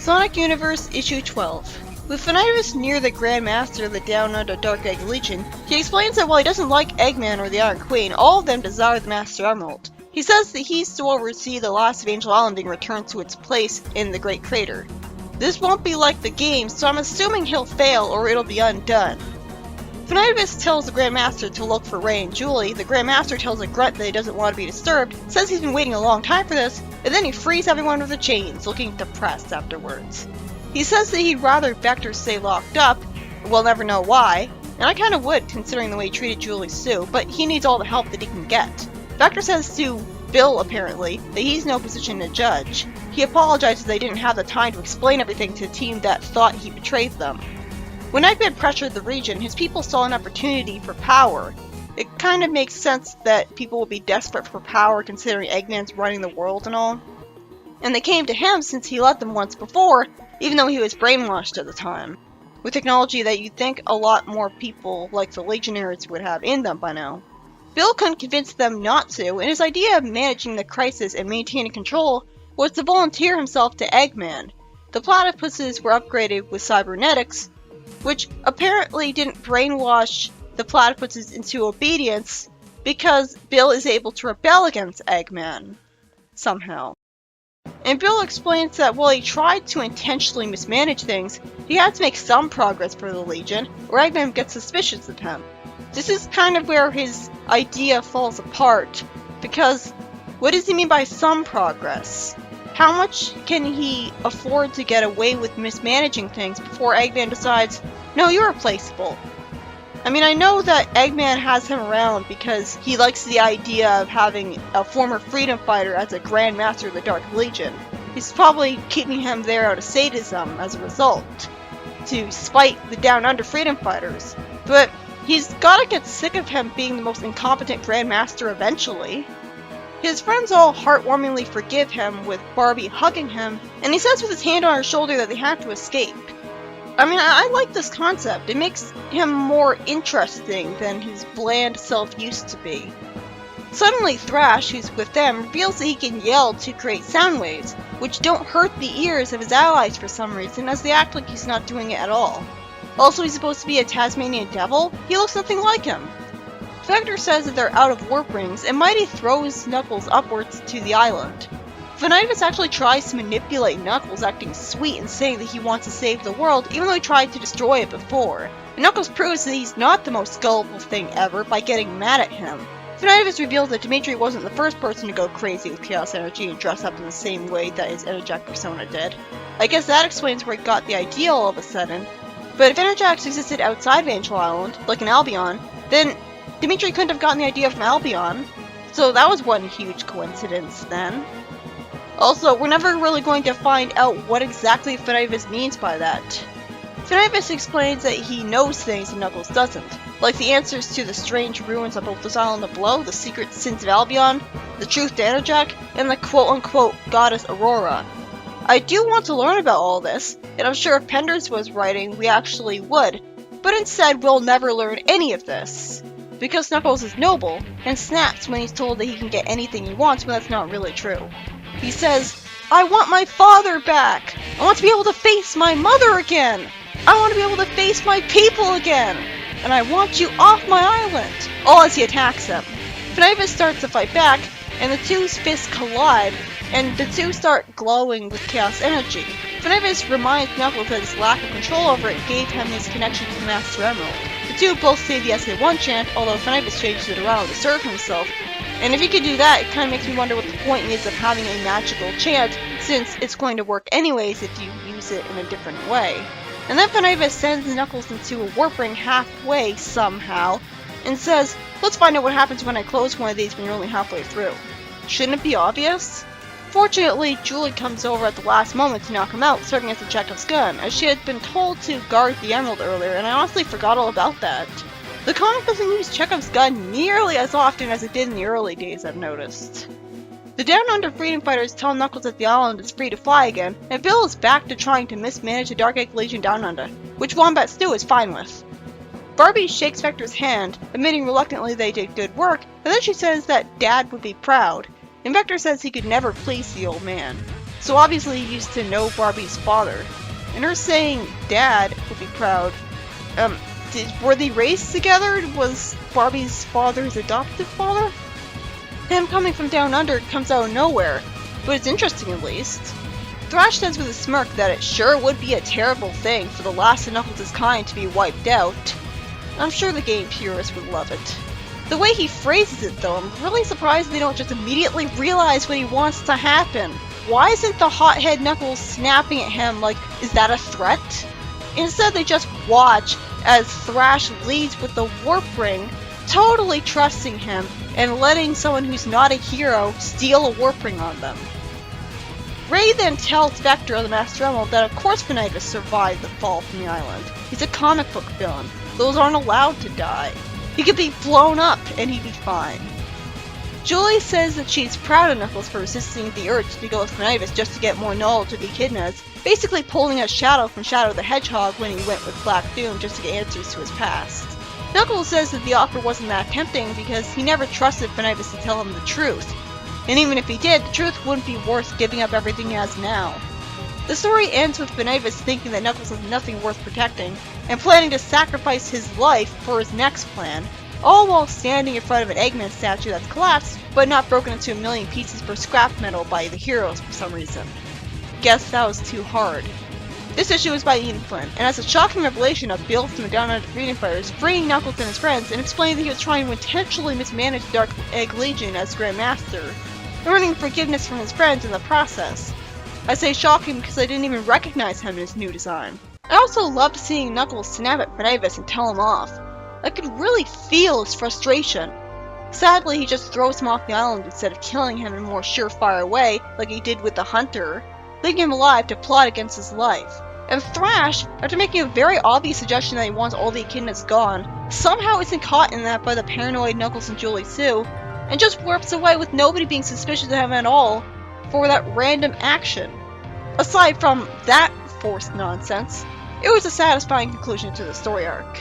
Sonic Universe Issue 12. With finiteness near the Grand Master of the Down Under Dark Egg Legion, he explains that while he doesn't like Eggman or the Iron Queen, all of them desire the Master Emerald. He says that he's to oversee the last of Angel Island being returned to its place in the Great Crater. This won't be like the game, so I'm assuming he'll fail or it'll be undone. Finiteness tells the Grand Master to look for Ray and Julie. The Grand Master tells a grunt that he doesn't want to be disturbed, says he's been waiting a long time for this, and then he frees everyone with the chains, looking depressed afterwards. He says that he'd rather Vector stay locked up, we'll never know why, and I kinda would considering the way he treated Julie Sue, but he needs all the help that he can get. Vector says to Bill, apparently, that he's no position to judge. He apologizes they didn't have the time to explain everything to the team that thought he betrayed them. When Eggman pressured the region, his people saw an opportunity for power. It kind of makes sense that people will be desperate for power considering Eggman's running the world and all. And they came to him since he led them once before, even though he was brainwashed at the time. With technology that you'd think a lot more people like the Legionnaires would have in them by now. Bill couldn't convince them not to, and his idea of managing the crisis and maintaining control was to volunteer himself to Eggman. The platypuses were upgraded with cybernetics, which apparently didn't brainwash the platypuses into obedience because Bill is able to rebel against Eggman. Somehow. And Bill explains that while he tried to intentionally mismanage things, he had to make some progress for the Legion, or Eggman gets suspicious of him. This is kind of where his idea falls apart, because what does he mean by some progress? How much can he afford to get away with mismanaging things before Eggman decides, no, you're replaceable? I mean, I know that Eggman has him around because he likes the idea of having a former freedom fighter as a Grand Master of the Dark Legion. He's probably keeping him there out of sadism as a result, to spite the Down Under freedom fighters. But he's gotta get sick of him being the most incompetent Grand Master eventually. His friends all heartwarmingly forgive him, with Barbie hugging him, and he says with his hand on her shoulder that they have to escape. I mean, I like this concept. It makes him more interesting than his bland self used to be. Suddenly Thrash, who's with them, reveals that he can yell to create sound waves, which don't hurt the ears of his allies for some reason, as they act like he's not doing it at all. Also, he's supposed to be a Tasmanian devil. He looks nothing like him. Vector says that they're out of warp rings, and Mighty throws Knuckles upwards to the island. Finiteness actually tries to manipulate Knuckles, acting sweet and saying that he wants to save the world, even though he tried to destroy it before. And Knuckles proves that he's not the most gullible thing ever by getting mad at him. Finiteness reveals that Dimitri wasn't the first person to go crazy with Chaos Energy and dress up in the same way that his Enerjack persona did. I guess that explains where he got the idea all of a sudden. But if Enerjacks existed outside of Angel Island, like in Albion, then Dimitri couldn't have gotten the idea from Albion, so that was one huge coincidence then. Also, we're never really going to find out what exactly Finiteness means by that. Finiteness explains that he knows things and Knuckles doesn't, like the answers to the strange ruins on Bolthus Island below, the secret sins of Albion, the truth to Enerjack, and the quote-unquote goddess Aurora. I do want to learn about all this, and I'm sure if Penders was writing, we actually would, but instead we'll never learn any of this. Because Knuckles is noble, and snaps when he's told that he can get anything he wants when that's not really true. He says, I want my father back! I want to be able to face my mother again! I want to be able to face my people again! And I want you off my island! All as he attacks him. Finiteness starts to fight back, and the two's fists collide, and the two start glowing with chaos energy. Finiteness reminds Knuckles that his lack of control over it gave him his connection to the Master Emerald. The two both say the SK1 chant, although Finiteness changes it around to serve himself. And if he could do that, it kind of makes me wonder what the point is of having a magical chant, since it's going to work anyways if you use it in a different way. And then Finiteness sends Knuckles into a warp ring halfway somehow, and says, let's find out what happens when I close one of these when you're only halfway through. Shouldn't it be obvious? Fortunately, Julie comes over at the last moment to knock him out, starting at the Chekhov's gun, as she had been told to guard the emerald earlier, and I honestly forgot all about that. The comic doesn't use Chekhov's gun nearly as often as it did in the early days, I've noticed. The Down Under freedom fighters tell Knuckles that the island is free to fly again, and Bill is back to trying to mismanage the Dark Egg Legion Down Under, which Wombat Stew is fine with. Barbie shakes Vector's hand, admitting reluctantly they did good work, and then she says that Dad would be proud, and Vector says he could never please the old man. so obviously he used to know Barbie's father. And her saying Dad would be proud. Were they raised together? Was Barbie's father his adoptive father? Him coming from down under comes out of nowhere, but it's interesting at least. Thrash says with a smirk that it sure would be a terrible thing for the last of Knuckles' kind to be wiped out. I'm sure the game purists would love it. The way he phrases it though, I'm really surprised they don't just immediately realize what he wants to happen. Why isn't the hothead Knuckles snapping at him like, is that a threat? Instead they just watch as Thrash leads with the warp ring, totally trusting him and letting someone who's not a hero steal a warp ring on them. Ray then tells Vector, the Master Emerald, that of course finiteness survived the fall from the island. He's a comic book villain. Those aren't allowed to die. He could be blown up and he'd be fine. Julie says that she's proud of Knuckles for resisting the urge to go with finiteness just to get more knowledge of the echidnas, basically pulling a Shadow from Shadow the Hedgehog when he went with Black Doom just to get answers to his past. Knuckles says that the offer wasn't that tempting because he never trusted finiteness to tell him the truth. And even if he did, the truth wouldn't be worth giving up everything he has now. The story ends with finiteness thinking that Knuckles has nothing worth protecting, and planning to sacrifice his life for his next plan, all while standing in front of an Eggman statue that's collapsed, but not broken into a million pieces for scrap metal by the heroes for some reason. Guess that was too hard. This issue was by Ian Flynn, and has a shocking revelation of Bill from the Down Under Freedom Fighters freeing Knuckles and his friends and explaining that he was trying to intentionally mismanage the Dark Egg Legion as Grand Master, earning forgiveness from his friends in the process. I say shocking because I didn't even recognize him in his new design. I also loved seeing Knuckles snap at finiteness and tell him off. I could really feel his frustration. Sadly, he just throws him off the island instead of killing him in a more surefire way like he did with the Hunter, leaving him alive to plot against his life. And Thrash, after making a very obvious suggestion that he wants all the echidnas gone, somehow isn't caught in that by the paranoid Knuckles and Julie Sue, and just warps away with nobody being suspicious of him at all for that random action. Aside from that forced nonsense, it was a satisfying conclusion to the story arc.